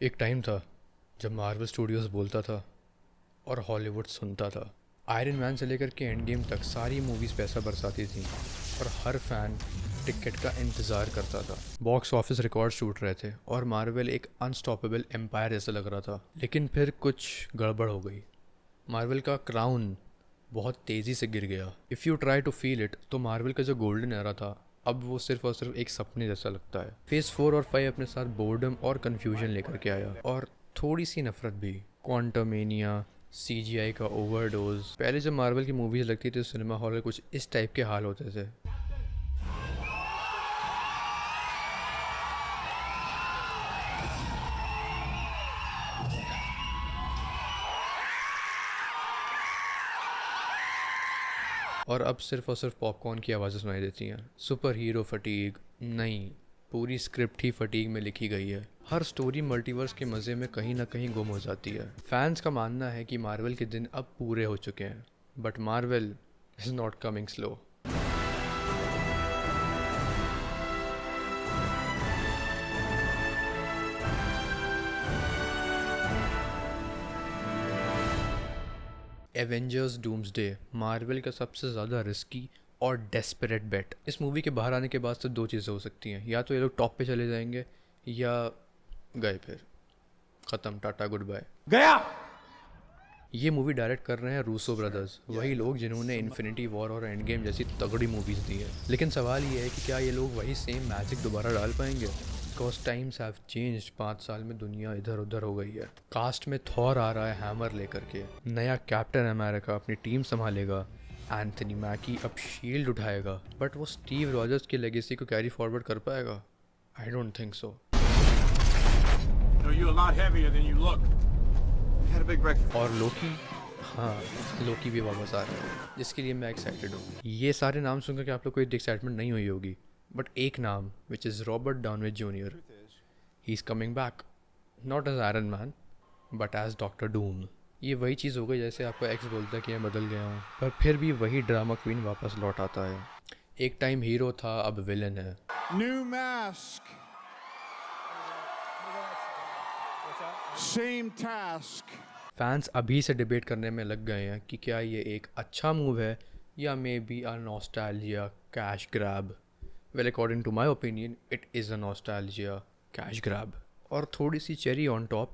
एक टाइम था जब मार्वल स्टूडियोज़ बोलता था और हॉलीवुड सुनता था। आयरन मैन से लेकर के एंड गेम तक सारी मूवीज़ पैसा बरसाती थीं और हर फैन टिकट का इंतज़ार करता था। बॉक्स ऑफिस रिकॉर्ड टूट रहे थे और मार्वल एक अनस्टॉपेबल एम्पायर जैसा लग रहा था। लेकिन फिर कुछ गड़बड़ हो गई। मार्वल का क्राउन बहुत तेज़ी से गिर गया। If you try to feel it, तो मार्वल का जो गोल्डन एरा था अब वो सिर्फ और सिर्फ एक सपने जैसा लगता है। फेज़ 4 और 5 अपने साथ बोर्डम और कन्फ्यूजन लेकर के आया, और थोड़ी सी नफरत भी। क्वांटमेनिया, सीजीआई का ओवरडोज। पहले जब मार्वल की मूवीज़ लगती थी तो सिनेमा हॉल में कुछ इस टाइप के हाल होते थे। और अब सिर्फ और सिर्फ पॉपकॉर्न की आवाज़ें सुनाई देती हैं। सुपर हीरो फटीग नहीं, पूरी स्क्रिप्ट ही फटीग में लिखी गई है। हर स्टोरी मल्टीवर्स के मज़े में कहीं ना कहीं गुम हो जाती है। फैंस का मानना है कि मार्वल के दिन अब पूरे हो चुके हैं, but Marvel is not coming slow. Avengers doomsday Marvel का सबसे ज़्यादा रिस्की और डेस्परेट बेट। इस मूवी के बाहर आने के बाद तो दो चीज़ें हो सकती हैं, या तो ये लोग टॉप पे चले जाएंगे या गए, फिर ख़त्म, टाटा गुड बाय गया। ये मूवी डायरेक्ट कर रहे हैं रूसो ब्रदर्स, वही लोग जिन्होंने इन्फिनिटी वॉर और एंड गेम जैसी तगड़ी मूवीज़ दी है। लेकिन सवाल ये है कि क्या ये लोग वही सेम मैजिक दोबारा डाल पाएंगे? Because times have changed. 5 साल में दुनिया इधर उधर हो गई है। कास्ट में थॉर आ रहा है हैमर लेकर के, नया कैप्टन अमेरिका अपनी टीम संभालेगा, एंथनी मैकी अब शील्ड उठाएगा, बट वो स्टीव रॉजर्स की लेगेसी को कैरी फॉरवर्ड कर पाएगा? I don't think so. No, you're a lot heavier than you look. We had a big breakfast. और लोकी, हाँ, लोकी भी वापस आ रहा है, जिसके लिए मैं एक्साइटेड हूँ। ये सारे नाम सुनकर के आप लोग को इतनी एक्साइटमेंट नहीं हुई होगी, बट एक नाम which is Robert Downey Junior, he is coming back, not as Iron Man but as Doctor Doom. ये वही चीज़ हो गई जैसे आपका एक्स बोलता है कि मैं बदल गया हूँ, पर फिर भी वही ड्रामा क्वीन वापस लौट आता है। एक टाइम हीरो था, अब विलन है। New mask. Same task. Fans अभी से डिबेट करने में लग गए हैं कि क्या ये एक अच्छा मूव है या maybe a nostalgia cash grab. Well, according to my opinion it is a nostalgia cash grab. और थोड़ी सी चेरी ऑन टॉप,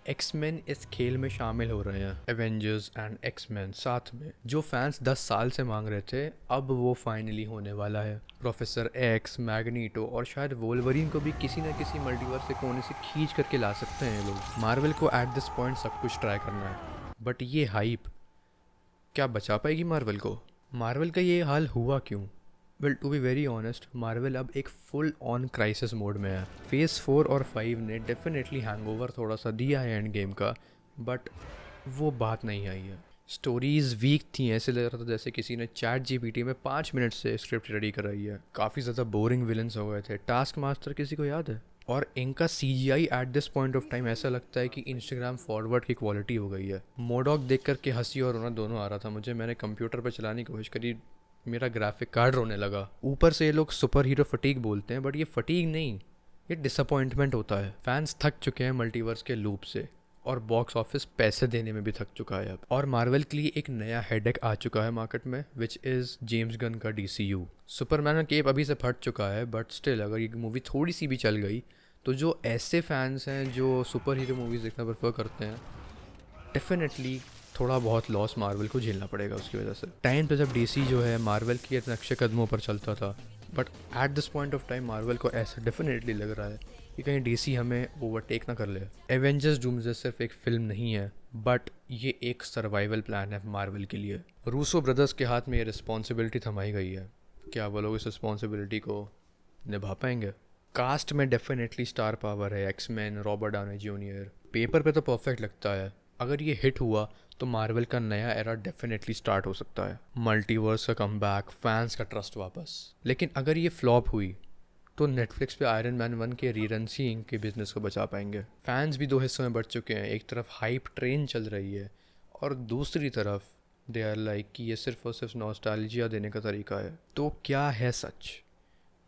एक्समैन इस खेल में शामिल हो रहे हैं। एवेंजर्स एंड एक्समैन साथ में, जो फैंस 10 साल से मांग रहे थे, अब वो फाइनली होने वाला है। प्रोफेसर एक्स, मैग्नीटो और शायद वोल्वरीन को भी किसी न किसी मल्टीवर्स के कोने से खींच करके ला सकते हैं ये लोग। मार्वल को एट दिस पॉइंट सब कुछ ट्राई करना है, बट ये हाइप क्या बचा पाएगी मार्वल को? मार्वल का ये हाल हुआ क्यों? Well, to be very honest, Marvel अब एक फुल ऑन क्राइसिस मोड में है। फेज़ 4 और 5 ने डेफिनेटली हैंगओवर थोड़ा सा दिया है एंड गेम का, बट वो बात नहीं आई है। स्टोरीज वीक थी, ऐसे लग रहा था जैसे किसी ने चैट जीपीटी में 5 मिनट से स्क्रिप्ट रेडी कराई है। काफ़ी ज़्यादा बोरिंग विलन्स हो गए थे। टास्क मास्टर किसी को याद है? और इनका CGI at this point of time ऐसा लगता है कि इंस्टाग्राम फॉरवर्ड की क्वालिटी हो गई है। मोडॉक देख करके हंसी और रोना दोनों आ रहा था मुझे। मैंने कंप्यूटर पर चलाने की कोशिश करी, मेरा ग्राफिक कार्ड रोने लगा। ऊपर से ये लोग सुपर हीरो फटीग बोलते हैं, बट ये फटीग नहीं, ये डिसअपॉइंटमेंट होता है। फैंस थक चुके हैं मल्टीवर्स के लूप से, और बॉक्स ऑफिस पैसे देने में भी थक चुका है अब। और मार्वल के लिए एक नया हेडेक आ चुका है मार्केट में, विच इज़ जेम्स गन का DCU। सुपरमैन का केप अभी से फट चुका है, बट स्टिल अगर ये मूवी थोड़ी सी भी चल गई तो जो ऐसे फैंस हैं जो सुपर हीरो मूवीज़ देखना प्रेफर करते हैं, डेफिनेटली थोड़ा बहुत लॉस मार्वल को झेलना पड़ेगा उसकी वजह से। टाइम पे जब DC जो है मार्वल के नक्शे कदमों पर चलता था, but at this point of time Marvel को ऐसा डेफिनेटली लग रहा है कि कहीं DC हमें ओवरटेक ना कर ले। एवेंजर्स डूम्सडे सिर्फ एक फिल्म नहीं है, बट ये एक सर्वाइवल प्लान है मार्वल के लिए। रूसो ब्रदर्स के हाथ में ये रिस्पॉन्सिबिलिटी थमाई गई है। क्या वो लोग इस रिस्पॉन्सिबिलिटी को निभा पाएंगे? कास्ट में डेफिनेटली स्टार पावर है। X Men, Robert Downey Junior, paper पे तो परफेक्ट लगता है। अगर ये हिट हुआ तो मार्वल का नया एरा डेफिनेटली स्टार्ट हो सकता है। मल्टीवर्स का कमबैक, फैंस का ट्रस्ट वापस। लेकिन अगर ये फ्लॉप हुई तो नेटफ्लिक्स पे आयरन मैन 1 के रीरन्स ही इनके बिजनेस को बचा पाएंगे। फैंस भी दो हिस्सों में बढ़ चुके हैं। एक तरफ हाइप ट्रेन चल रही है, और दूसरी तरफ दे आर लाइक कि ये सिर्फ और सिर्फ नॉस्टैल्जिया देने का तरीका है। तो क्या है सच?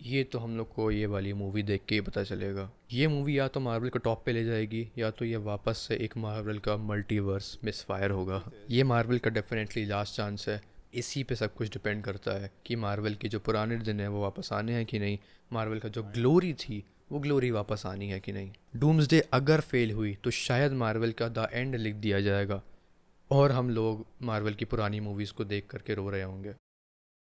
ये तो हम लोग को ये वाली मूवी देख के ही पता चलेगा। ये मूवी या तो मार्वल को टॉप पे ले जाएगी या तो ये वापस से एक मार्वल का मल्टीवर्स मिसफायर होगा। ये मार्वल का डेफिनेटली लास्ट चांस है। इसी पे सब कुछ डिपेंड करता है कि मार्वल के जो पुराने दिन हैं वो वापस आने हैं कि नहीं, मार्वल का जो ग्लोरी थी वो ग्लोरी वापस आनी है कि नहीं। डूम्सडे अगर फेल हुई तो शायद मार्वल का द एंड लिख दिया जाएगा और हम लोग मार्वल की पुरानी मूवीज़ को देख करके रो रहे होंगे।